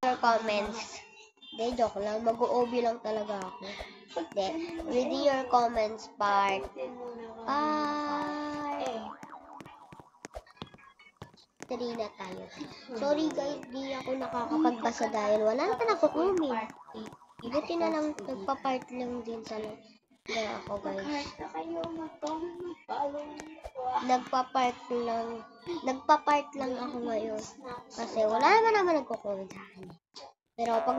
your comments. Hindi, joke lang. Mag-OB lang talaga ako. Hindi. Reading your comments part. Bye! 3 na tayo. Sorry guys, di ako nakakapagbasa dahil wala na nag-comment. Buti na lang, nagpa-part lang din sa na ako guys. Nagpa-part lang ako ngayon. Kasi wala naman nagko-comment sa akin. Pero pag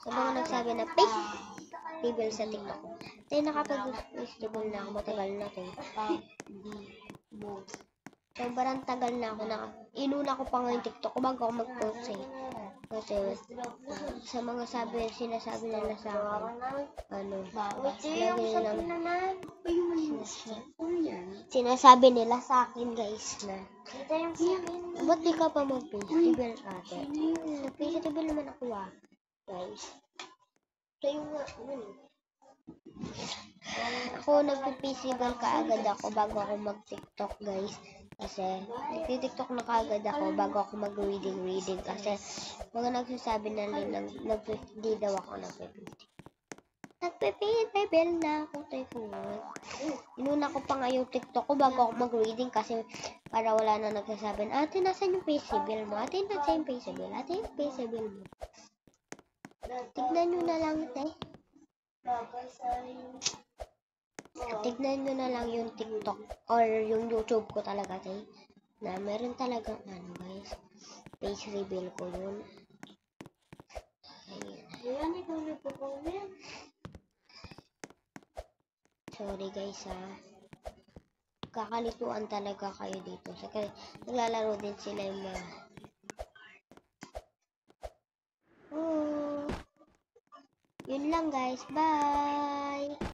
sa mga nagsabi na festival sa TikTok, tayo nakapag-festival na ako, matagal na tayo. Sobrang tagal na ako inuna ko pa nga yung TikTok ko bago ako mag-post eh. Kasi sa mga sinasabi nila sa akin, sinasabi nila sa akin guys na, ba't di ka pa mag-festival ate? Nag-festival naman ako guys. Tayo nga, ako nag-festival kaagad ako bago ako mag-TikTok guys. Kasi nag-TikTok na kaagad ako bago ako mag-reading kasi mga nagsasabi na di daw ako nag-festival na ako tayo. Inuna ko pa nga yung TikTok ko bago ako mag-reading kasi para wala na nagsasabi na, ate nasan yung festival mo? Ate nasan yung festival? Ate yung festival mo? Tignan nyo na lang tignan nyo na lang yung TikTok or yung YouTube ko talaga na meron talagang guys, face reveal ko yun. Sorry guys kakalituan talaga kayo dito. Saka naglalaro din sila yung mga yun lang guys, bye!